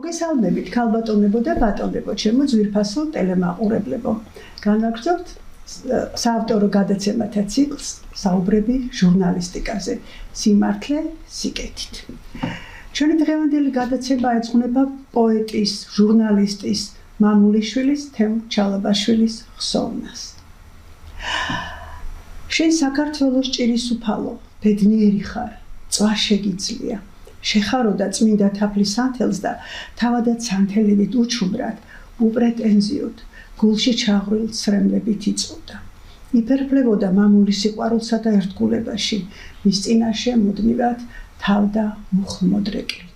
მოგესალმებით, ქალბატონებო და ბატონებო, ჩემო ძვირფასო ტელემაყურებლებო. განაგრძობთ საავტორო გადაცემათა ციკლს საუბრები ჟურნალისტიკაზე, სიმართლე სიკეთით. ჩვენი დღევანდელი გადაცემა ეძღვნება პოეტის, ჟურნალისტის, მამულიშვილის, თემურ ჩალაბაშვილის ხსოვნას. შენ საქართველოს ჭირის უფალო, ბედნიერი ხარ, წვა შეგიძლია. შეხარო და წმინდა თაფლის სანთელს და თავადაც სანთელივით უჩუმრად, უპრეტენზიოდ, გულში ჩაღრილ ცრემლებით იწოდა. იფერფლებოდა მამულის სიყვარულსა და ერთგულებაში, მის წინაშე მუდმივად თავდა მუხლმოდრეკილი.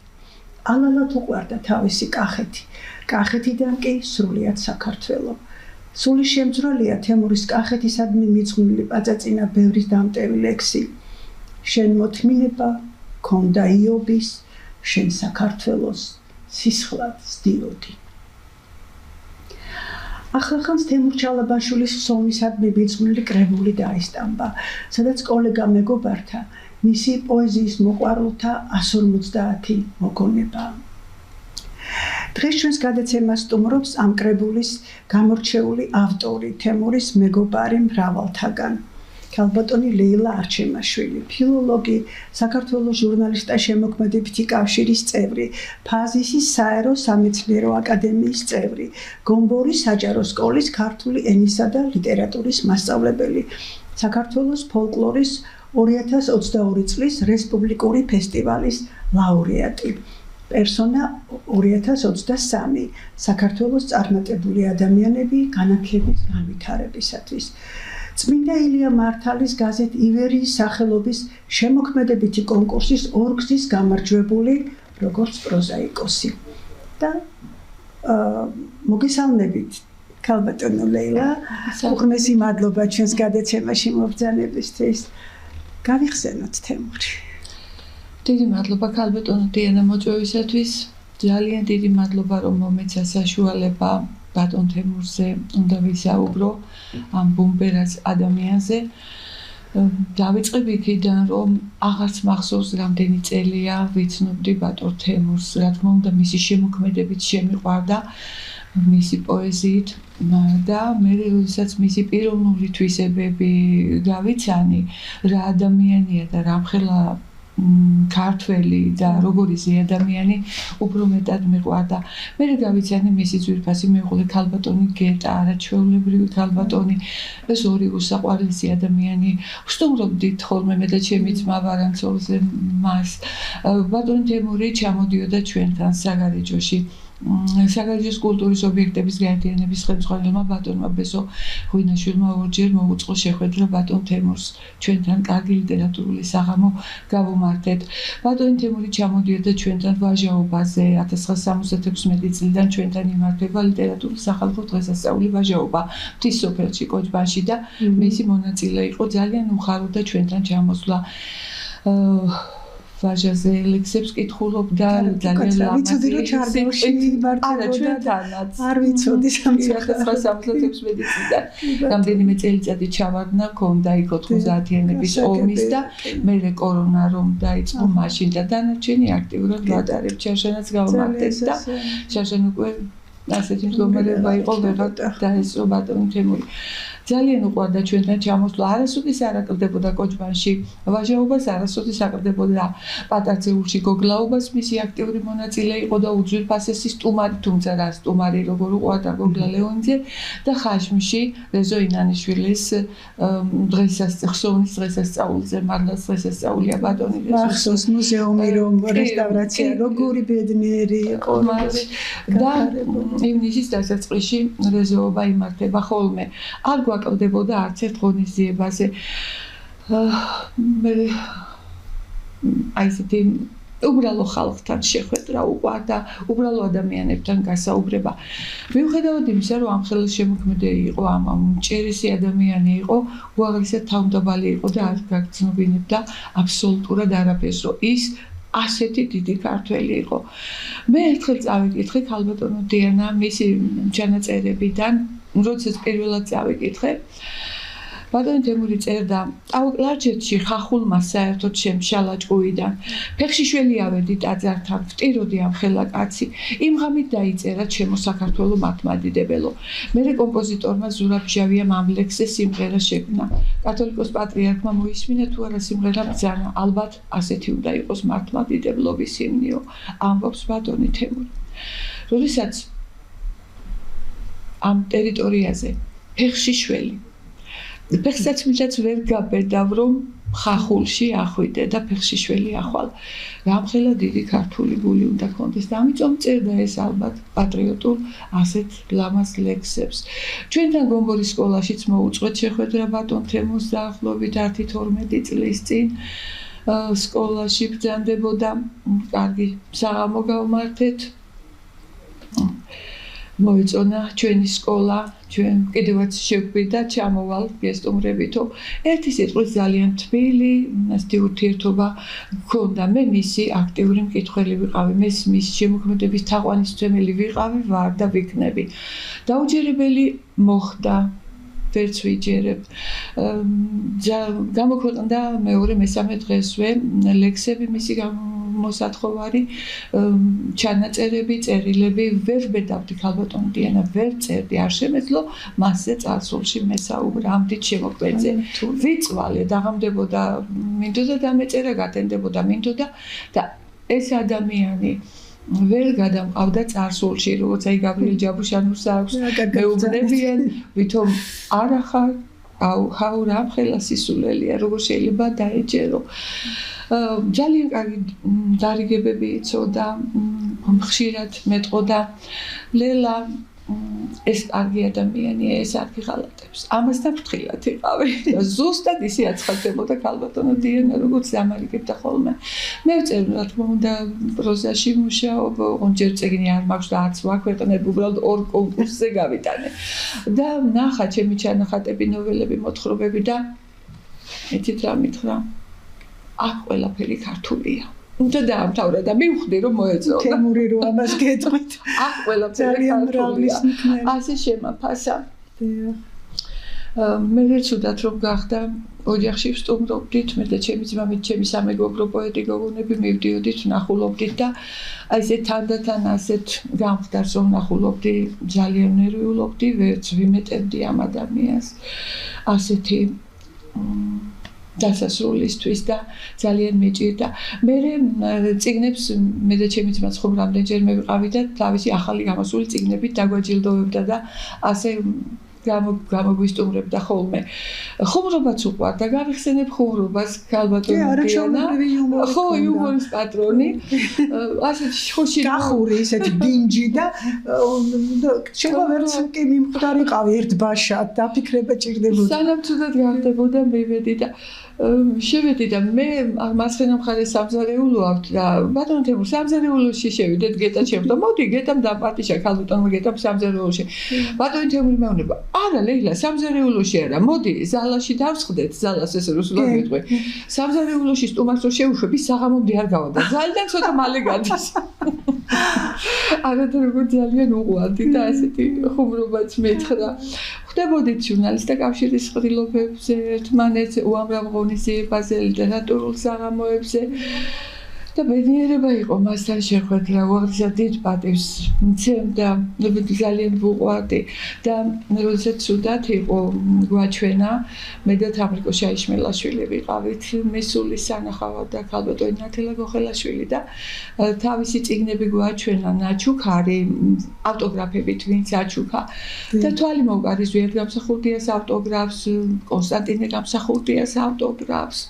ალალად უყვარდა თავისი კახეთი, კახეთიდან კი სრულიად საქართველო. სული შემძრალია თემურის კახეთისადმი მიძღვნილი პაწაწინა ბევრის დამტევი ლექსი. შენ მოთმინება ქონდა იობის, შენ საქართველოს სისხლად სდიოდი. ახლახანს თემურ ჩალაბაშვილის ხსოვნისადმი მიძღვნილი კრებული დაისტამბა, სადაც კოლეგა მეგობართა მისი პოეზიის მოყვარულთა 150 მოგონებაა. დღეს ჩვენს გადაცემას სტუმრობს ამ კრებულის გამორჩეული ავტორი, თემურის მეგობარი მრავალთაგან. ქალბატონი ლეილა არჩემაშვილი, ფილოლოგი, საქართველოს ჟურნალისტთა შემოქმედებითი კავშირის წევრი, ფაზისის საერო სამეცნიერო აკადემიის წევრი, გომბორის საჯარო სკოლის ქართული ენისა და ლიტერატურის მასწავლებელი, საქართველოს ფოლკლორის 2022 წლის რესპუბლიკური ფესტივალის ლაურეატი. პერსონა 2023 საქართველოს წარმატებული ადამიანები განათლების განვითარებისათვის. წმინდა ილია მართალის გაზეთ ივერიის სახელობის შემოქმედებითი კონკურსის ორგზის გამარჯვებული როგორც პროზაიკოსი. და მოგესალმებით ქალბატონო ლეილა, უღრმესი მადლობა ჩვენს გადაცემაში მობრძანებისთვის. გავიხსენოთ თემური. დიდი მადლობა ქალბატონო დიანა მოწვევისათვის. ძალიან დიდი მადლობა რომ მომეცა საშუალება ბატონ თემურზე უნდა ვისაუბრო ამ ბუმბერას ადამიანზე. დავიწყებ იქიდან რომ აღარც მახსოვს რამდენი წელია ვიცნობდი ბატონ თემურს, რა თქმა უნდა მისი შემოქმედებით შემიყვარდა მისი პოეზიით და მე როდესაც მისი პიროვნული თვისებები გავიცანი რა ადამიანია და რამხელა ქართველი და როგორი ზე ადამიანი უფრო მეტად მიყვარდა. მე გავიცანი მისი ძვირფასი მეუღლე ქალბატონი გეტა, არაჩვეულებრივი ქალბატონი, ეს ორი უსაყვარლესი ადამიანი. ვსტუმრობდით ხოლმე მე და ჩემი ძმა ვარანცოლზე მას. ბატონ თემური ჩამოდიოდა ჩვენთან საგარეჯოში. საგარეჯოს კულტურის ობიექტების გაერთიანების ხელმძღვანელმა ბატონმა ბესო ღვინაშვილმა ორჯერ მოუწყო შეხვედრა ბატონ თემურს ჩვენთან კარგი ლიტერატურული საღამო გავუმართეთ. ბატონ თემური ჩამოდიოდა ჩვენთან ვაჟაობაზე 1976 წლიდან ჩვენთან იმართება ლიტერატურის სახალხო დღესასწაული ვაჟაობა მთის სოფელში კოჭბანში და მისი მონაწილე იყო. ძალიან უხაროდა ჩვენთან ჩამოსვლა. ვაჟაზე ლექსებს კითხულობდა ძალიან ვიცოდი რომ ჩარდოში იმართებოდა არ ვიცოდი 1976 წლიდან რამდენიმე წელიწადი ჩავარდნა ქონდა იქ 90-იანების ომის და მერე კორონა რომ დაიწყო მაშინ და დანარჩენი აქტიურად ვატარებ ჩარშანაც გავმართეთ და ჩარშან უკვე ასეთი მდგომარეობა იყო ვეღარ დაესწრო ბატონ თემური. ძალიან უყვარდა ჩვენთან ჩამოსვლა. არასოდეს არ აკლდებოდა კოჭბანში ვაჟაობას, არასოდეს აკლდებოდა პატარცეულში გოგლაობას. მისი აქტიური მონაწილე იყო და უძვირფასესი სტუმარი, თუმცა რა სტუმარი როგორ უყვარდა გოგლა ლეონიძე და ხაშმში რეზო ინანიშვილის ხსოვნის დღესასწაულზე, მართლაც დღესასწაულია ბატონი მახსოვს მუზეუმი რომ რესტავრაცია როგორი ბედნიერი იყო და ივნისის დასაწყისში რეზოობა იმართება ხოლმე. არ აკლდებოდა არც ერთ ღონისძიებაზე. მე აი ესეთი უბრალო ხალხთან შეხვედრა უყვარდა, უბრალო ადამიანებთან გასაუბრება. მიუხედავად იმისა, რომ ამ ხელის შემოქმედე იყო, ამ მჭერისი ადამიანი იყო, უაღრესად თავმდაბალი იყო და არ გაგრძნობინებდა აბსოლუტურად არაფერს, რომ ის ასეთი დიდი ქართველი იყო. მე ერთხელ წავიკითხე ქალბატონო დიანა მისი ჩანაწერებიდან, როდესაც პირველად წავიკითხე ბატონი თემური წერდა ლარჯეთში ხახულმა საერთოდ შემშალა ჭკუიდან ფეხში შველი ავედი ტაძართან ვტიროდი ამ ხელა კაცი იმ ღამით დაიწერა ჩემო საქართველო მართლმადიდებელო მერე კომპოზიტორმა ზურაბ ჟავიამ ამ ლექსზე სიმღერა შექმნა კათოლიკოს პატრიარქმა მოისმინა თუ არა სიმღერა ბრძანა ალბათ ასეთი უნდა იყოს მართლმადიდებლობის ჰიმნიო ამბობს ბატონი თემური როდესაც ამ ტერიტორიაზე ფეხში შველი ფეხსაც მიდაც ვერ გაბედავ რომ ხახულში ახვიდე და ფეხში შველი ახვალ რამხელა დიდი ქართული გული უნდა ქონდეს და ამიტომ წერდა ეს ალბათ პატრიოტულ ასეთ ლამაზ ლექსებს ჩვენთან გომბორის სკოლაშიც მოუწყვეთ შეხვედრა ბატონ თემოს დაახლოებით 10-12 წლის წინ სკოლაში ბრძანდებოდა კარგი საღამო გავმართეთ მოეწონა ჩვენი სკოლა ჩვენ კიდევაც შევგვიდა ჩამოვალ გესტუმრებითო ერთი სიტყვით ძალიან თბილი ასეთი ურთიერთობა გქონდა მე მისი აქტიური მკითხველი ვიყავი მე მის შემოქმედების თაყვანისმცემელი ვიყავი ვარ და ვიქნები დაუჯერებელი მოხდა ვერც ვიჯერებ გამოქვეყნდა მეორე მესამე დღესვე ლექსები მისი მოსათხოვარი ჩანაწერები წერილები ვერ ბედავდი ქალბატონი დიანა ვერ წერდი არ შემეძლო მასზე წარსულში მესაუბრა ამდით შემოკვეძე ვიწვალე დაღამდებოდა მინდოდა დამეწერა გატენდებოდა მინდოდა და ეს ადამიანი ვერ გადამყავდა წარსულში როგორც აი გაბრიელ ჯაბუშანურს აქვს მეუბნებიან ვითომ არა ხარ აუ რამხელა სისულელია როგორ შეიძლება დაეჯერო ძალიან კარგი დარიგებები იცოდა ხშირად მეტყოდა ლელა ეს კარგი ადამიანია ეს არ ღალატებს ამასთან ფრთხილად იყავი და ზუსტად ისე აცხადდებოდა ქალბატონო დიანა როგორც ამარიგებდა ხოლმე მე ვწერ რა თქმა უნდა პროზაში მუშაობ ოღონდ წიგნი არ მაქვს და არც ვაქვეყნებ უბრალოდ ორ კონკურსზე გავიტანე და ნახა ჩემი ჩანახატები ნოველები მოთხრობები და ეთით რა მითხრა აქ ყველაფერი ქართულია უნდა დაამთავრა და მივხვდი რომ მოეწონა თემური რო ამას გეტყვით აქ ყველაფერი ქართულია ასე შემაფასა მე ვეცუდათ რომ გახდა ოჯახში ვსტუმრობდით მე და ჩემი ძმამით ჩემი სამეგობრო პოეტი გოგონები მივდიოდით ვნახულობდით და აი ესე თანდათან ასეთ გამხდარს რომ ვნახულობდი ძალიან ნერვიულობდი ვერც ვიმეტებდი ამ ადამიანს ასეთი დასასრულისთვის და ძალიან მეჭირდა. მე წიგნებს მე და ჩემი ძმაც ხომ რამდენჯერმე ვიყავი და თავისი ახალი გამოსული წიგნებით დაგვაჯილდოვებდა და ასე გამოგვისტუმრებდა ხოლმე. ხუმრობაც უყვარდა, გავიხსენებ ხუმრობას ქალბატონი დიანა. ხო, იუმორის პატრონი. ასეთი ხოში გახური ისეთი დინჯი და შევა ვერც კი მიმხდარიყავი ერთ ბაშად დაფიქრება ჭირდებოდა. სანამ თუნდაც გავხდებოდა მივედი და შევედი და მე მარცხენა მხარეს სამზარეულო აქვს და ბატონ თემურ სამზარეულოში შევიდეთ გეტა ჩემს და მოდი გეტამ დაპატიშა ქალბატონმა გეტამ სამზარეულოში ბატონი თემური მეუბნება არა ლეილა სამზარეულოში არა მოდი ზალაში დავსხდეთ ზალას ესე რუსულად მეტყვი სამზარეულოში სტუმარს რო შევუშვები საღამომდე არ გავადა ზალიდან ცოტა მალე გადის აგრეთვე როგორ ძალიან უყვარდი და ასეთი ხუმრობაც მეცხრა ხდებოდით ჟურნალისტთა კავშირის ყრილობებზე ერთმანეთს უამრავ ღონისძიებაზე ლიტერატურულ საღამოებზე და ბედნიერება იყო მასთან შეხვედრა უაღრესად დიდ პატივს მცემდა ძალიან ვუყვარდი და როდესაც ცუდად იყო გვაჩვენა მე და თამრიკო შაიშმელაშვილი ვიყავით მესულის სანახავად და ქალბატონი ნათელა გოხელაშვილი და თავისი წიგნები გვაჩვენა ნაჩუქარი ავტოგრაფებით ვინც აჩუქა და თვალი მოვკარი ზვიად გამსახურდიას ავტოგრაფს კონსტანტინე გამსახურდიას ავტოგრაფს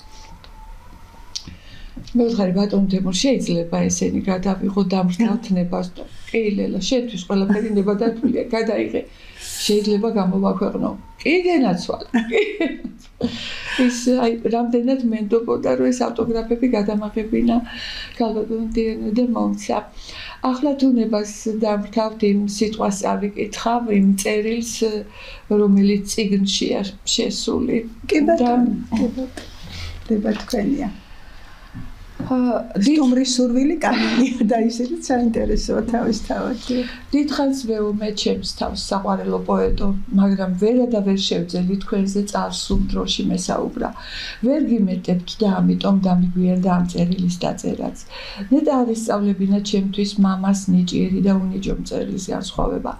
მე ვთქვი ბატონ თემურ შეიძლება ესენი გადავიღო დამრთნებას და კი ლელა შენთვის ყველაფერი ნებადართულია გადაიღე შეიძლება გამოვაქვეყნო კი გენაცვალ ის აი რამდენად მენდობოდა რომ ეს ავტოგრაფები გადამაღებინა ქალბატონ დიანა და მომცა ახლა თუნებას დამრთავთ იმ სიტყვას ავიკითხავ იმ წერილს რომელიც წიგნშია შესული კი ბატონო თქვენია სტუმრის სურვილი კანონია და ისედაც საინტერესოა თავისთავად. დიდხანს მე ჩემს თავს საყვარელო პოეტო, მაგრამ ვერა და ვერ შევძელი თქვენზე წარსულ დროში მესაუბრა. ვერ გიმეტებთ და ამიტომ დამიგვიერდა ამ წერილის დაწერაც. ნეტა არ ისწავლებინა ჩემთვის მამას ნიჭიერი და უნიჭო მწერლის განსხვავება.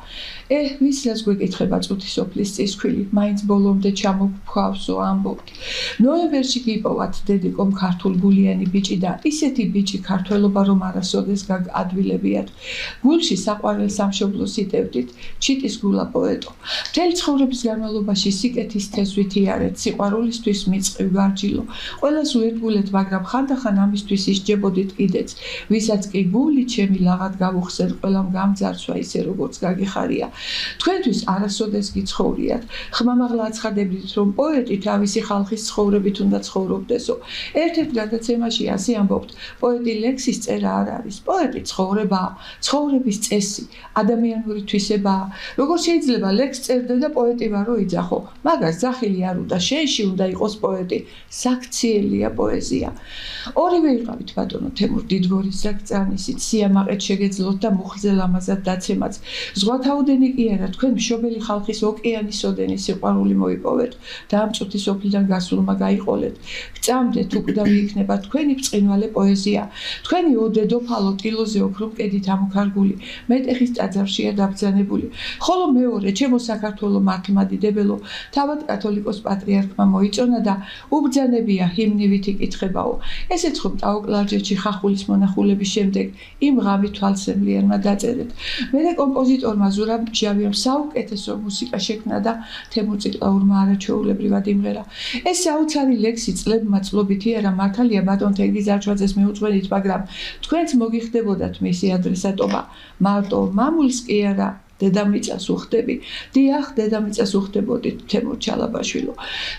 ვის რას გვეკითხება წუთი სოფლის წისქვილი, მაინც ბოლომდე ჩამოგფხვავსო ამბობთ. ნოემბერში გიპოვათ დედიკომ ქართულ გულიანი ბიჭი და ისეთი ბიჭი ქართველობა რომ არასოდეს გაგადვილებიათ. გულში საყვარელ სამშობლოს იტევდით, ჩიტის გულა პოეტო. მთელი ცხოვრების განმავლობაში სიკეთის თესვით იარეთ, სიყვარულისთვის მიწყვი გარჯილო. ყველას უერთგულეთ, მაგრამ ხანდახან ამისთვის ისჯებოდით კიდეც. ვისაც კი გული ჩემი ლაღად გავუხსენ, ყველამ გამძარცვა ისე როგორც გაგიხარია. თქვენთვის არასოდეს გიცხოვრიათ. ხმამაღლა აცხადებდით, რომ პოეტი თავისი ხალხის ცხოვრებით უნდა ცხოვრობდესო. ერთ-ერთ გადაცემაში ასე ამბობთ, პოეტი ლექსის წერა არ არის. პოეტი ცხოვრებაა, ცხოვრების წესი, ადამიანური თვისებაა. როგორ შეიძლება ლექსს წერდე და პოეტი ვარო იძახო? მაგას ძახილი არ უნდა, შენში უნდა იყოს პოეტი. საქციელია პოეზია. ორივე იყავით ბატონო თემურ დიდგორის ზაგწანისით, სიამაყედ შეგეძლოთ და მუხზე ლამაზად დაცემაც. ზღვათაუდენი კი არა, თქვენ მშობელი ხალხის ოკეანის ოდენი სიყვარული მოიპოვეთ და ამ წუთის ოფლიდან გასულმა გაიყოლეთ. გწამდეთ, უკვდავი იქნება თქვენი ბრწყინვალე პოეზია. თქვენი ოდედო ფალო ტილოზე ოქრო მკედით ამოქარგული, მეტეხის ტაძარშია დაბრძანებული. ხოლო მეორე, ჩემო საქართველო მართლმადიდებელო, თავად კათოლიკოს პატრიარქმა მოიწონა და უბრძანებია ჰიმნივით იკითხებაო. ესეც ხომ ტაოკლარჯეთში ხახულის მონახულების შემდეგ იმ ღამით თვალსემლიანმა დაწერეთ. მერე კომპოზიტორმა ზურაბ ბჟავიამ საუკეთესო მუსიკა შექმნა და თემურ ციკლაურმა არაჩვეულებრივად იმღერა. ეს საოცარი ლექსი წლებმა წლობითი არა, მართალია ბატონ თენგიზ არჩვაძეს მიუძღვენით, მაგრამ თქვენც მოგიხდებოდათ მისი ადრესატობა. მარტო მამულს კი არა, დედამიწას უხდები. დიახ, დედამიწას უხდებოდით თემურ ჩალაბაშვილო.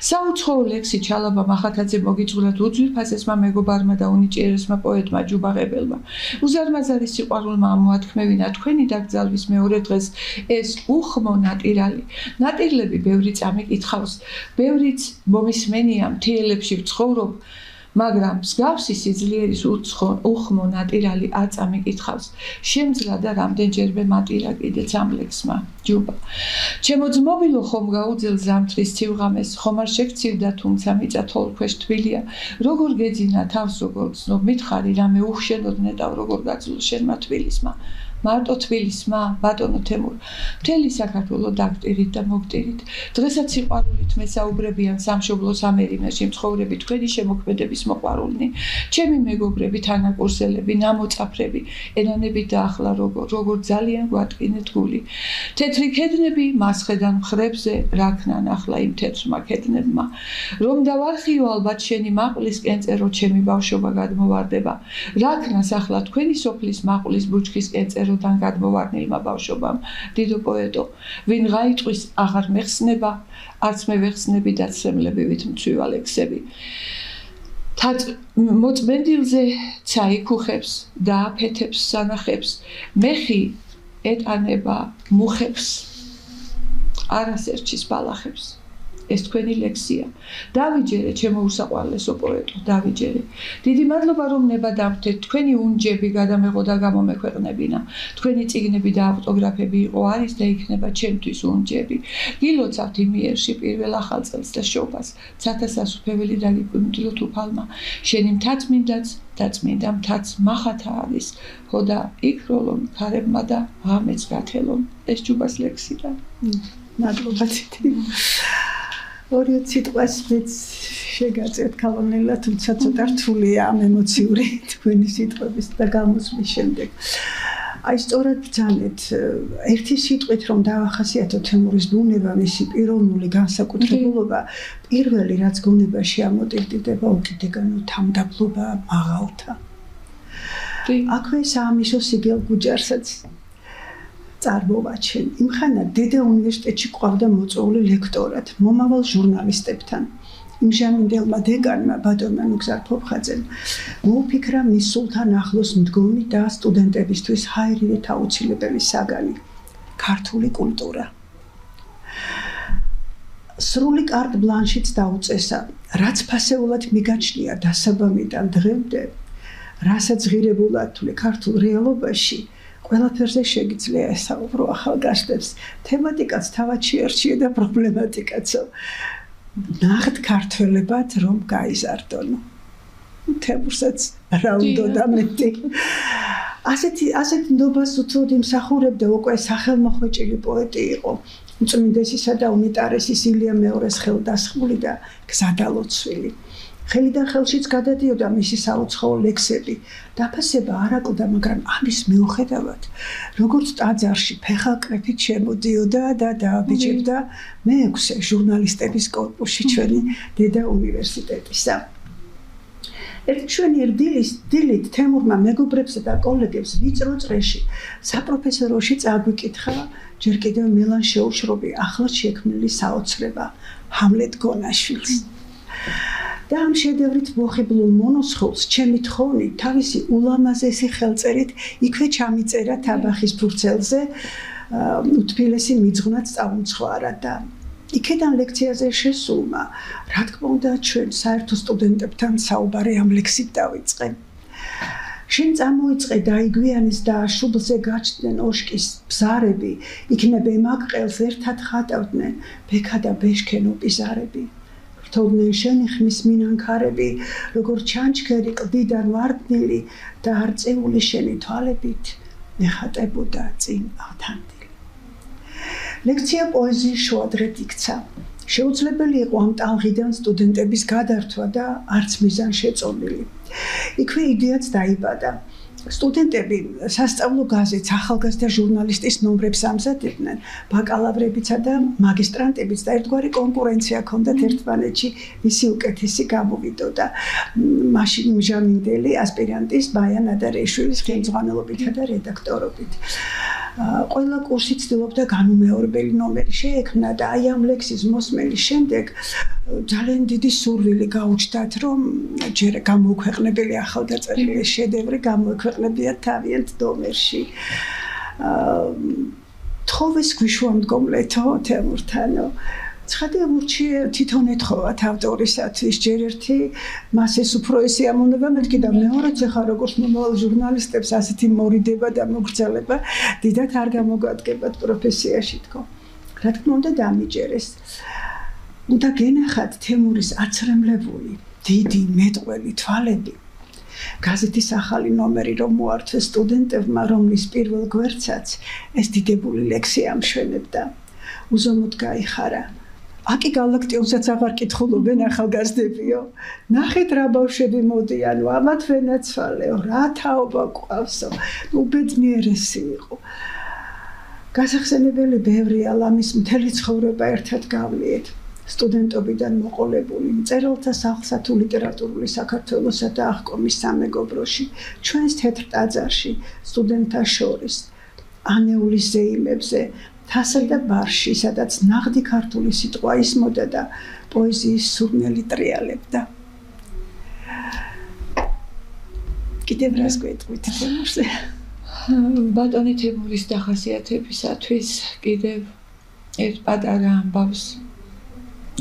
საუცხოო ლექსი ჩალაბა მახათაძე მოგიძღვრათ უძვირფასესმა მეგობარმა და უნიჭიერესმა პოეტმა ჯუბაღებელმა. უზარმაზარი სიყვარულმა ამოათქმევინა თქვენი დაკრძალვის მეორე დღეს ეს უხმო ნატირალი. ნატირლები ბევრი წამიკითხავს, ბევრიც მომისმენია მთიელებში ვცხოვრობ, მაგრამ მსგავსი სიძლიერის უხმო ნატირალი არ წამიკითხავს. შემძლა და რამდენჯერმე მატირა კიდეც ამ ლექსმა ჯუბა. ჩემო ძმობილო ხომ გაუძელ ზამთრის ცივღამეს, ხომ არ შეგცივდა თუმცა მიწა თოლქვეშ თბილია. როგორ გეძინა თავს როგორ ცნობ მითხარი, რამე უხშენოდ ნეტავ როგორ გაძლო შენმა თბილისმა. მარტო თბილისმა, ბატონო თემურ, მთელი საქართველო დაგტირით და მოგტირით. დღესაც სიყვარულით მესაუბრებიან სამშობლოს ამერინაში მცხოვრები თქვენი შემოქმედების მოყვარულნი, ჩემი მეგობრები, თანაკურსელები, ნამოწაფრები, ენანებით და ახლა როგორ ძალიან გვატკინეთ გული. თეთრი ქედნები მასხედან მხრებზე, რაქნან ახლა იმ თეთრმა ქედნებმა. რომ დავარხიო ალბათ შენი მაყლის კენწერო, ჩემი ბავშვობა გადმოვარდება. რაქნას ახლა თქვენი სოფლის მაყლის ბუჩქის კენწერო დან გადმოვარნილმა ბავშვობამ, დიდო პოეტო, ვინ გაიტყვის აღარ მეხსნება, არც მე ვეხსნები დაცემლებივით მცვივა ლექსები. მოწმენდილზე ცაიქუხებს და აფეთებს სანახებს, მეხი ეტანება მუხებს, არასერჩის ბალახებს. ეს თქვენი ლექსია. დავიჯერე, ჩემო უსაყვარლესო პოეტო, დავიჯერე. დიდი მადლობა რომ ნება დამთეთ, თქვენი უნჯები გადამეღო და გამომექვეყნებინა. თქვენი წიგნები და ავტოგრაფები იყო არის და იქნება ჩემთვის უნჯები. გილოცავთ იმიერში პირველ ახალ წელს და შობას. ცათა სასუფეველი დაგიკვიმდლოთ უფალმა. შენი მთაწმინდაც და წმინდა მთაც მახათა არის. ხოდა იქროლონ ქარებმა და ღამეც გათელონ. ეს ჯუბას ლექსია. მადლობა ციტი. ორი სიტყვას მეც შეგაწევთ ქალონელა, თუმცა ცოტა რთულია ამ ემოციური თქვენი სიტყვების და გამოსვლის შემდეგ. აი სწორად ბრძანეთ, ერთი სიტყვით რომ დავახასიათოთ თემურის ბუნება, მისი პიროვნული განსაკუთრებულობა, პირველი რაც გონებაში ამოტირტირდება უკიდეგანო თამდაბლობა მაღალთა. აქვე საამისო სიგელ გუჯარსაც წარმოვაჩენ. იმხანად დედა უნივერსიტეტში ყავდა მოწვეული ლექტორად, მომავალ ჟურნალისტებთან. იმჟამინდელმა დეკანმა ბატონმა ნუგზარ ფოფხაძემ მოუფიქრა მის სულთან ახლოს მდგომი და სტუდენტებისთვის ჰაერივით აუცილებელი საგანი, ქართული კულტურა. სრული კარტ ბლანშიც დაუწესა, რაც ფასეულად მიგაჩნია დასაბამიდან დღემდე, რასაც ღირებულად თვლი ქართულ რეალობაში ყველაფერზე შეგიძლია ესაუბრო ახალგაზრდებს. თემატიკაც თავად შეარჩიე და პრობლემატიკაცო. ნახეთ ქართველებად რომ გაიზარდონ. თემურსაც რა უნდა მეტი. ასეთ ნდობას უთოდ იმსახურებდა უკვე სახელმოხვეჭილი პოეტი იყო. უწმინდესისა და უნიტარესის ილია მეორეს ხელდასხმული და გზადალოცვილი. ხელიდან ხელშიც გადადიოდა მისი საუცხოო ლექსები. დაფასება არ აკლდა, მაგრამ ამის მიუხედავად, როგორც ტაძარში ფეხაკრეფით შემოდიოდა და დააბიჯებდა მე-6 ჟურნალისტების კორპუსში ჩვენი დედა უნივერსიტეტისა. ჩვენი დილით თემურმა მეგობრებსა და კოლეგებს ვიწრო წრეში საპროფესოროში წაგვიკითხა ჯერ კიდევ მელან შეუშრობი ახლად შექმნილი საოცრება ჰამლეტ გონაშვილს. და ამ შედევრით მოხიბლულ მონოსხოლს ჩემი თხოვნით თავისი ულამაზესი ხელწერით იქვე ჩამიწერა თაბახის ფურცელზე უთბილესი მიძღვნად წაუმცხვარა და იქედან ლექციაზე შესულმა რა თქმა უნდა ჩვენ საერთო სტუდენტებთან საუბარი ამ ლექსით დავიწყე. შენ წამოიწყე დაიგვიანის და შუბლზე გაჩნდნენ ოშკის ბზარები, იქნებ ემაყყელს ერთად ხატავდნენ ბექა და ბეშქენო პიზარები. რთოვდნენ შენი ხმის მინანქარები, როგორც ჩანჩქერი კლდიდან ვარდნილი და არწეული შენი თვალებით ეხატებოდა წინ ავთანდილი. ლექცია პოეზიის შუადღეთ იქცა. შეუძლებელი იყო ამ ტალღიდან სტუდენტების გადართვა და არც მიზანშეწონილი. იქვე იდეაც დაიბადა. სტუდენტები სასწავლო გაზეთს ახალგაზრდა ჟურნალისტის ნომრებს ამზადებდნენ, ბაკალავრებიცა და მაგისტრანტებიც და ერთგვარი კონკურენცია ჰქონდათ ერთმანეთში, ვისი უკეთესი გამოვიდოდა. მაშინ მჟამინდელი ასპირანტის მაია ნადარეიშვილის ხელმძღვანელობითა და რედაქტორობით. ყველა კურსი ცდილობდა განუმეორებელი ნომერი შეექმნა და აი ამ ლექსის მოსმენის შემდეგ ძალიან დიდი სურვილი გაუჩნდათ, რომ ჯერ გამოუქვეყნებელი ახალდაწერილი შედევრი გამოექვეყნებიათ თავიანთ ნომერში. თხოვეს გვიშვამდგომლეთო თემურთანო. ცხადია მურჩი თვითონ ეთხოვათ ავტორისათვის ჯერ ერთი მას ეს უფრო ესი ამონება მეთქი და მეორეც ახლა როგორც მომავალ ჟურნალისტებს ასეთი მორიდება და მოგრძელება დიდათ არ გამოგვადგებათ პროფესიაში თქო. რა თქმა უნდა დამიჯერეს. უნდა გენახათ თემურის აცრემლებული დიდი მეტყველი თვალები. გაზეთის ახალი ნომერი რომ მოართვეს სტუდენტებმა, რომლის პირველ გვერდსაც ეს დიდებული ლექსი ამშვენებდა. უზომოდ გაიხარა. აკი გალაქტიონსაც აღარ კითხულობენ ახალგაზრდებიო. ნახეთ რა ბავშვები მოდიანო, ამათ ვენაცვალეო, რა თაობა გვყავსო. უბედნიერესი იყო. გასახსენებელი ბევრია, ლამის მთელი ცხოვრება ერთად გავლიეთ. სტუდენტობიდან მოყოლებული, მწერალთა სახლსა თუ ლიტერატურული საქართველოსა და აღკომის სამეგობროში, ჩვენს თეთრ ტაძარში, სტუდენტთა შორის, ანეულის ზეიმებზე, თასა და ბარში, სადაც ნაღდი ქართული სიტყვა ისმოდა და პოეზიის სურნელი ტრიალებდა. კიდევ რას გვეტყვით თემურზე? ბატონი თემურის დახასიათებისათვის კიდევ ერთ პატარა ამბავს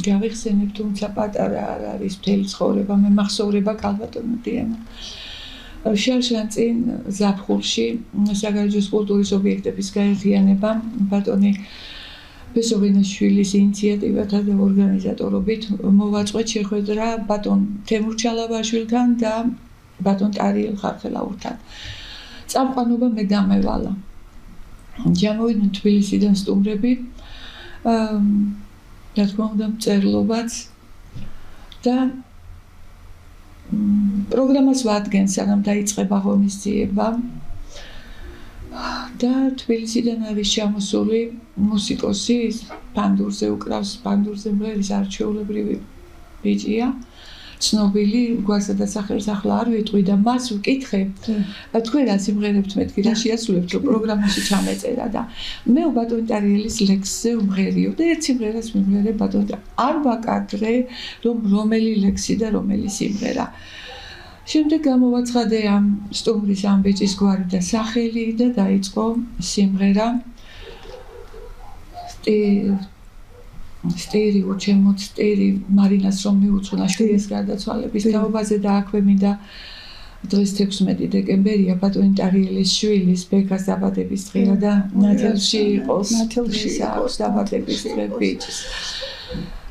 გავიხსენებ, თუმცა პატარა არ არის მთელი ცხოვრება, მე მახსოვრება ქალბატონო დიანა. შარშანწინ ზაფხულში საგარეჯოს კულტურის ობიექტების გაერთიანება ბატონი ბესოღინაშვილის ინიციატივათა და ორგანიზატორობით მოვაწყვეთ შეხვედრა ბატონ თემურ ჩალაბაშვილთან და ბატონ ტარიელ ხარხელაურთან. წამყვანობა მე დამევალა. ჩამოვიდნენ თბილისიდან სტუმრები, რა თქმა უნდა მწერლობაც და პროგრამას ვადგენს, სანამ დაიწყება ღონისძიება და თბილისიდან არის ჩამოსული მუსიკოსი, პანდურზე უკრავს, პანდურზე მღერის არჩეულებრივი ბიჭია, ცნობილი, გვარსა და სახელს ახლა არ ვიტყვი და მას ვკითხე, თქვენ რა სიმღერებთ მეთქი, რა შეასრულებთ, რომ პროგრამაში ჩამეწერა და მე ბატონ ტარიელის ლექსზე ვმღერიო და ერთ სიმღერას მიმღერე ბატონ არ ვაკადრე, რომ რომელი ლექსი და რომელი სიმღერა. შემდეგ გამოვაცხადე ამ სტუმრის ამ ბიჭის გვარი და სახელი და დაიწყო სიმღერა სტერი უჩემოთ სტერი მარინას რომ მიუძღვნა შვილის გარდაცვალების თაობაზე და აქვე მინდა დღეს 16 დეკემბერია ბატონი ტარიელის შვილის ბეკას დაბადების დღეა და ნათელში იყოს დაბადების დღე ბიჭს.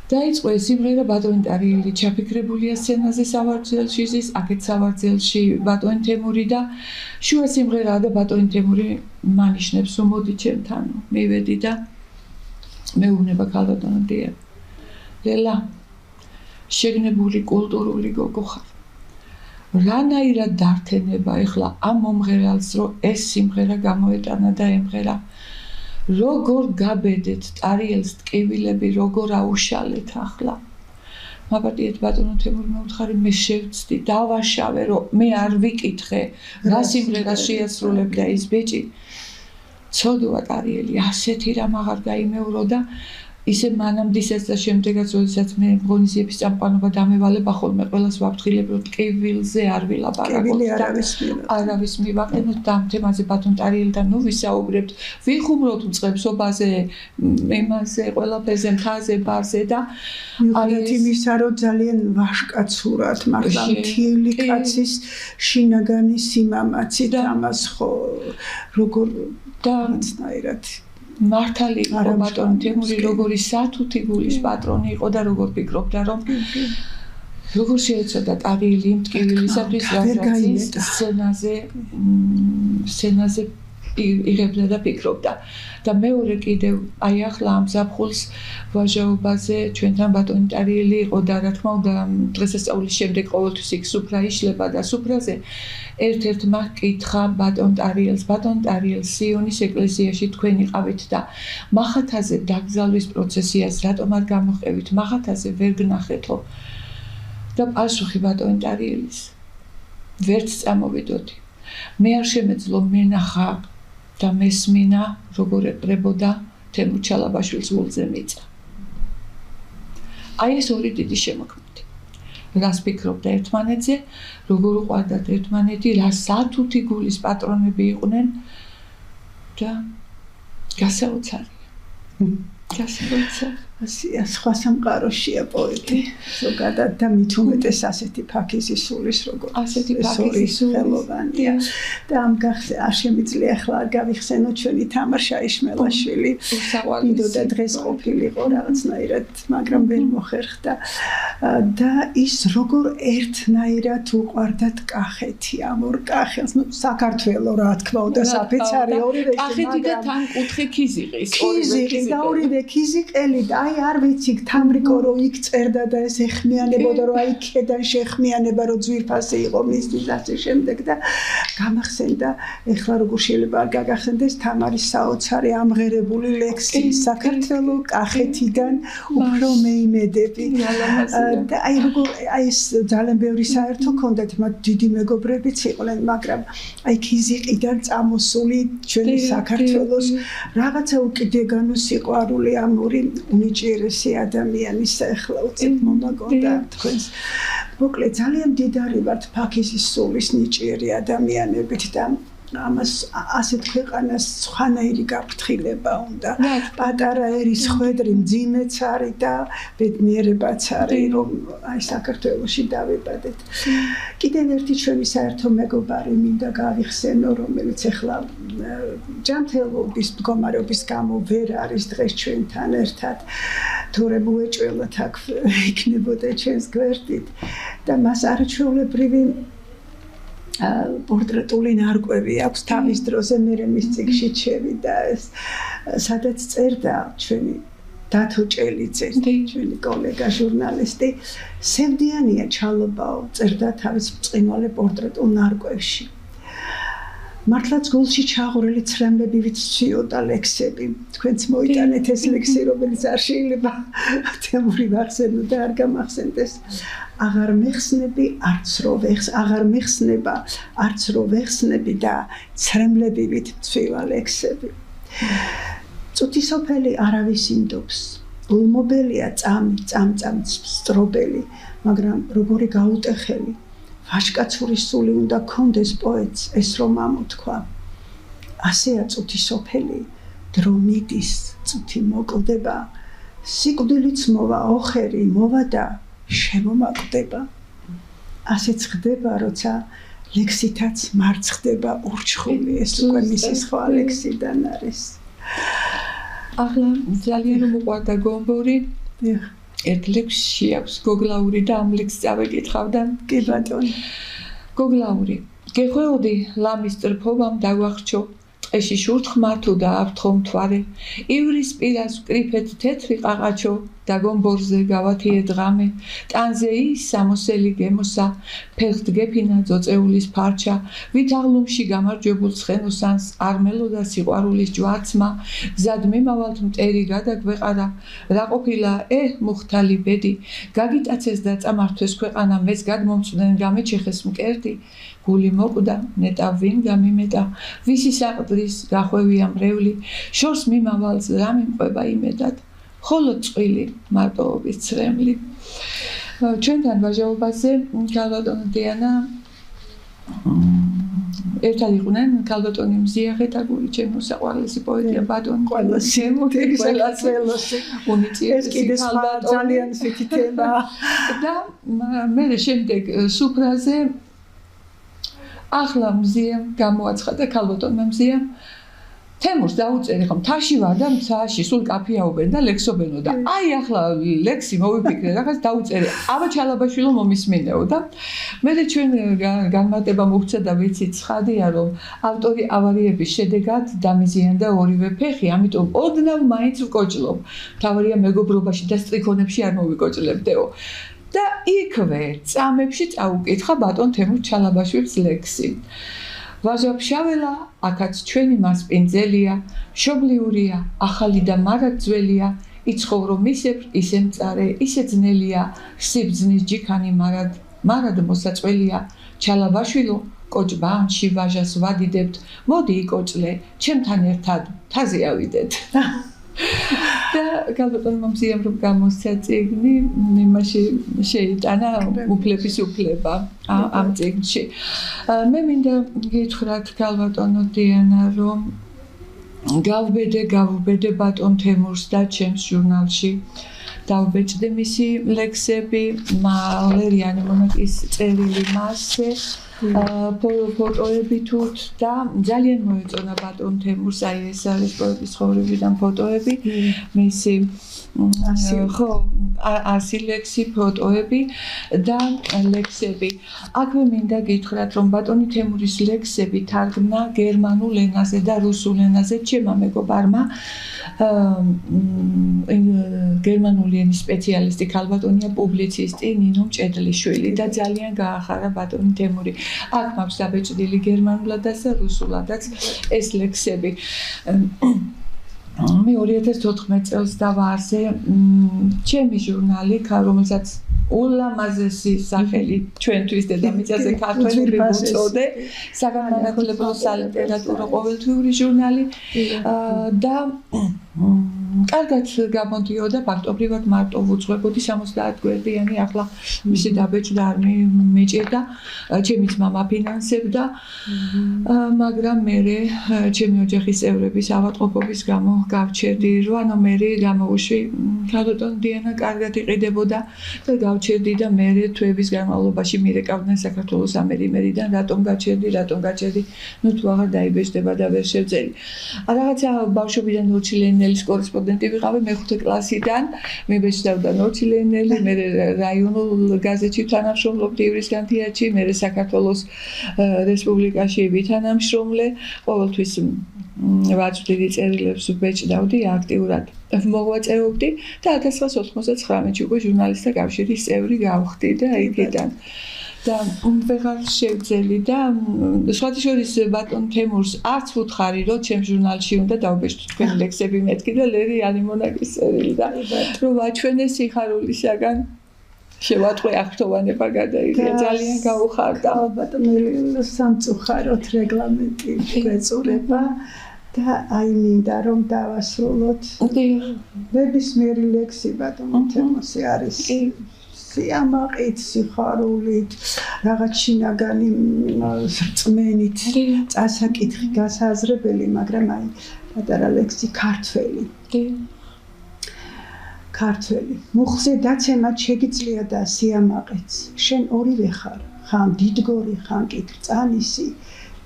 დაიწყო ეს სიმღერა ბატონი ტარიელი ჩაფიქრებულია სცენაზე სავარძელში ზის, აქეთ სავარძელში ბატონი თემური და შუა სიმღერაა და ბატონი თემური მანიშნებს რომ მოდი ჩემთან მივედი და მეუბნება ქალბატონო დია. ლელა შეგნებული კულტურული გოგო ხარ. რანაირად დართენება ეხლა ამ მომღერალს რომ ეს სიმღერა გამოეტანა და ემღერა. როგორ გაბედეთ ტარიელს ტკივილები, როგორ აუშალეთ ახლა. მაპატიეთ ბატონო თემური მეუთხარი მე შევწდი, დავაშავე რომ მე არ ვიკითხე რა სიმღერა შეასრულებდა ეს ბიჭი. ცოდვა ტარიელი ასეთი რამ აღარ გაიმევრო და ისე მანამდესაც და შემდეგაც როდესაც მე ღონისძიების წამყვანობა დამევალება ხოლმე ყველას ვაფრთხილებ რომ ტკივილზე არ ვილაპარაკოთ და არავის მივაყენოთ და ამ თემაზე ბატონ ტარიელთან ნუ ვისაუბრებთ ვიხუმროთ მწყებსობაზე იმაზე ყველაფერზე მთაზე ბარზე და აი იმისა რომ ძალიან ვაშკაცურად მართლა მთელი კაცის შინაგანი სიმამაცით ამას ხო როგორ და ცნაირად მართალი იყო ბატონი თემური როგორი სათუთი გულის პატრონი იყო და როგორ ფიქრობდა რომ როგორ შეეცოდა ტარიელი მტკივილისათვის რაც სცენაზე იღებდა და ფიქრობდა და მეორე კიდევ აი ახლა ამ ზაფხულს ვაჟაობაზე ჩვენთან ბატონი ტარიელი იყო და რა თქმა უნდა დღესასწაულის შემდეგ ყოველთვის იქ სუფრა იშლება და სუფრაზე ერთ-ერთმა კითხა ბატონ ტარიელს სიონის ეკლესიაში თქვენ იყავით და მახათაზე დაკრძალვის პროცესიას რატომ არ გამოყევით მახათაზე ვერ გნახეთო და პასუხი ბატონ ტარიელის ვერც წამოვიდოდი მე არ შემეძლო მენახა და მესმინა როგორ ეყრებოდა თემურ ჩალაბაშვილს გულზე მიწა აი ეს ორი დიდი შემოქმედი რას ფიქრობდა ერთმანეთზე როგორ უყვარდათ ერთმანეთი რა სათუთი გულის პატრონები იყვნენ და გასაოცარი სხვა სამყაროშია პოეტი ზოგადად და მით უმეტეს ასეთი ფაქიზი სულის როგორ ასეთი ფაქიზი ხელოვანია და ამ არ შემიძლია ახლა არ გავიხსენო ჩვენი თამარ შაიშმელაშვილი დიდოდა დღეს ყოფილიყო რაღაცნაირად მაგრამ ვერ მოხერხდა და ის როგორ ერთნაირად უყვარდათ კახეთი ამ ორ კახელს ნუ საქართველო რა თქმა უნდა საფეცარი ორივე კახეთი და თან კუთხე ქიზიყის და ორივე ქიზიყელი და აი არ ვიცი თამრიკო რო იქ წერდა და ეს ეხმიანებოდა რომ აი ქედან შეხმიანება რო ძვირფასი იყო მისთვის ასე შემდეგ და გამახსენდა ეხლა როგორ შეიძლება არ გაგახსენდეს თამარის საოცარი ამღერებული ლექსი საქართველო კახეთიდან უფრო მეიმედები და აი როგორ აი ეს ძალიან ბევრი საერთო ქონდათ მათ დიდი მეგობრებიც იყვნენ მაგრამ აი ქიზიყიდან წამოსული ჩვენი საქართველოს რაღაცა უკიდეგანო სიყვარული ამ ორი უნიჭიერესი ადამიანის ახლა უცებ მომაგონდა თქვენს მოკლედ ძალიან დიდარი ვართ ფაქიზის სულის ნიჭიერი ადამიანებით და ამას ასეთ ქვეყანას სხვანაირი გაფრთხილება უნდა პატარა ერის ხვედრი მძიმეც არის და ბედნიერებაც არის რომ აი საქართველოში დავიბადეთ კიდევ ერთი ჩვენი საერთო მეგობარი მინდა გავიხსენო რომელიც ახლა ჯანმრთელობის მდგომარეობის გამო ვერ არის დღეს ჩვენთან ერთად თორემ უეჭველად აქ იქნებოდა ჩვენს გვერდით და მას არაჩვეულებრივი პორტრეტული ნარკვევი აქვს თავის დროზე მე მის წიგნში შევიდა ეს სადაც წერდა ჩვენი დათო ჭელიძე ჩვენი კოლეგა ჟურნალისტი სევდიანია ჩალობაო წერდა თავის ბრწყინვალე პორტრეტულ ნარკვევში მართლაც გულში ჩაღურილი ცრემლებივით ცვიოდა ლექსები თქვენც მოიტანეთ ეს ლექსი რომელიც არ შეიძლება თემური ვახსენო და არ გამახსენდეს აღარ მეხსნები არც რო ვეხსნები და ცრემლებივით ცვივა ლექსები წუთისოფელი არავის ინდობს ულმობელია წამწამ სწრობელი მაგრამ როგორი გაუტეხელი ვაჟკაცური სული უნდა კონდეს პოეტს ეს რომ ამოთქვა ასეა წუთისოფელი დრო მიდის წუთი მოკლდება სიკვდილიც მოვა ოხერი მოვა და შემომაკვდება ასეც ხდება როცა ლექსითაც მარცხდება ურჩხული ეს უკვე მისი სხვა ლექსიდან არის. ახლა ძალიან მოყვარდა გომბორი. ერთ ლექსში აქვს გოგლაური და ამ ლექსს წავეკითხავდა. კი ბატონო. გოგლაური. გეხვეოდი ლამის ტრფობამ დაგვახჩო. ტყეში შურთხმა თუ დააფრთხო მთვარე. ივრის პირას ვკრიფეთ თეთრი ყაყაჩო და გომბორზე გავათიე დღამე. ტანზე ის სამოსელი გემოსა, ფეხთ გეფინა ძოწეულის ფარჩა. ვით აღლუმში გამარჯვებულ ცხენოსანს არ მელოდა სიყვარულის ჯვარცმა. გზად მიმავალთ მტერი გადაგვეყარა. რა ყოფილა მუხთალი ბედი. გაგიტაცეს და წამართვეს ქვეყანა მეც გადმომწვდნენ გამეჩეხეს მკერდი. გული მოკვდა, ნეტა ვინ გამიმეტა, ვისი საყდრის გახვევია მრევლი, შორს მიმავალს რა მიმყვება იმედად, ხოლო წყვილი მარტოობის ცრემლი. ჩვენთან ვაჟაობაზე ქალბატონი დიანა ერთად იყვნენ ქალბატონი მზიახე და გული ჩემი უსაყვარლესი პოეტია ბატონი ყველაზე უნიჭიერი ეს კიდე სხვა ძალიან სიტი თემა და მე შემდეგ სუფრაზე ახლა მზიამ გამოაცხადა ქალბატონმა მზიამ თემურს დაუწერი ხომ თაში ვარ და მცაში სულ კაფეაობენ და ლექსობენო და აი ახლა ლექსი მოვიფიქრე რაღაც დაუწერი აბა ჩალაბაშვილო მომისმინეო და მე ჩვენ განმარტება მოხდა და ვიცი ცხადია რომ ავტორი ავარიების შედეგად დამიზიანდა ორივე ფეხი ამიტომ ოდნავ მაინც ვკოჭლობ თავარია მეგობრობაში და სტრიქონებში არ მოვიკოჭლებდეო და იქვე წამებში წაუკითხა ბატონ თემურ ჩალაბაშვილს ლექსი ვაჟაფშაველა აქაც ჩვენი მასპინძელია მშობლიურია ახალი და მარად ძველია იცხოვრო მისებრ ისე მწარე ისე ძნელია სიბძნის ჯიქანი მარად მოსაწველია ჩალაბაშვილო კოჭბანში ვაჟას ვადიდებთ მოდი იკოჭლე ჩემთან ერთად თაზე ავიდეთ და ქალბატონმა მზიამ რომ გამოსცა წიგნი იმაში შეიტანა უფლების უფლება ამ წიგნში მე მინდა გითხრათ ქალბატონო დიანა რომ გავუბედე ბატონ თემურს და ჩემს ჟურნალში დავბეჭდე მისი ლექსები მალერიანი მონაკის წერილი მასზე ფოტოები თუთ და ძალიან მოეწონა ბატონ თემურს აი ეს არის პოეტის ცხოვრებიდან ფოტოები მისი ხო ასი ლექსი ფოტოები და ლექსები აქვე მინდა გითხრათ რომ ბატონი თემურის ლექსები თარგმნა გერმანულ ენაზე და რუსულ ენაზე ჩემმა მეგობარმა გერმანული ენის სპეციალისტი ქალბატონია პუბლიცისტი ნინო მჭედლიშვილი და ძალიან გაახარა ბატონი თემური აქ მაქვს დაბეჭდილი გერმანულადაც და რუსულადაც ეს ლექსები მე 2014 წელს დავაარსე ჩემი ჟურნალი რომელსაც ულამაზესი სახელი ჩვენთვის დედამიწაზე ქართველები მოწოდე საგანმანათლებლო სალიტერატურო ყოველთვიური ჟურნალი და კარგად გამოდიოდა ფაქტობრივად მარტო ვუძღვებოდი 70 გვერდიანი ახლა მისი დაბეჭდა არ მეჭირდა ჩემი ძმა მაფინანსებდა მაგრამ მე ჩემი ოჯახის წევრების ავადმყოფობის გამო გავჩერდი 8 ნომერი გამოუშვი ქალბატონ დიანა კარგად იყიდებოდა და გავჩერდი და მე თვეების განმავლობაში მირეკავდნენ საქართველოს ამერიმერიდან რატომ გაჩერდი ნუ თუ აღარ დაიბეჭდება და ვერ შევძელი რაღაცა ბავშვობიდან ნორჩილენელის კორესპონდენტი ვიყავი მე-5 კლასიდან მიბეჭდავდა ნორჩილენელი მე რაიონულ გაზეთში თანამშრომლობდი ივრისგან თეატრში მე საქართველოს რესპუბლიკაში ვითანამშრომლე ყოველთვის ვაჭრდი წერილებს ვბეჭდავდი აქტიურად მოღვაწეობდი და 1999 უკვე ჟურნალისტთა კავშირის წევრი გავხდი და იქიდან და ვეღარ შევძელი და სხვათაშორის ბატონ თემურს არც ვუთხარი რომ ჩემ ჟურნალში უნდა დავბეჭდო თქვენი ლექსები მეთქი და ლერი ალიმონაკის წერილი და რომ ვაჩვენე სიხარულისაგან შევატყვე აღთოვანება გადაიღია ძალიან გაუხარდა ბატონო სამწუხაროდ რეგლამენტი გვეწურება და აი მინდა რომ დავასრულოთ ნებისმიერი ლექსი ბატონო თემურზე არის სიამაყით, სიხარულით, რაღაც შინაგანი რწმენით, წასაკითხი გასაზრებელი, მაგრამ აი პატარა ლექსი ქართველი. ქართველი. მუხზე დაცემად შეგიძლია და სიამაყეც. შენ ორივე ხარ, ხან დიდგორი, ხან კი კრწანისი,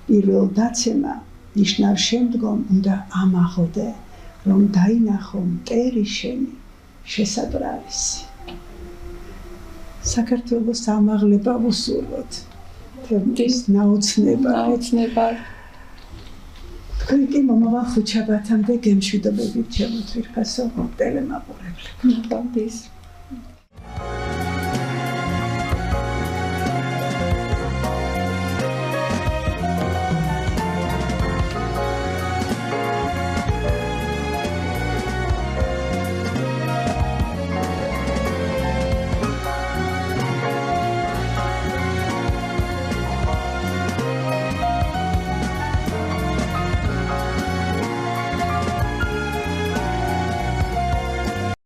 პირველ დაცემა ნიშნავს შემდგომ უნდა ამაღლდე, რომ დაინახო მტერი შენი შესაბრალისი. საქართველოს ამაღლება ვუსურვოთ. თემის ნაოცნება. თქვენ კი მომავალ ხუთშაბათამდე გემშვიდობებით ჩემო თვითფასო ტელემაყურებლები. მოგესალმებით.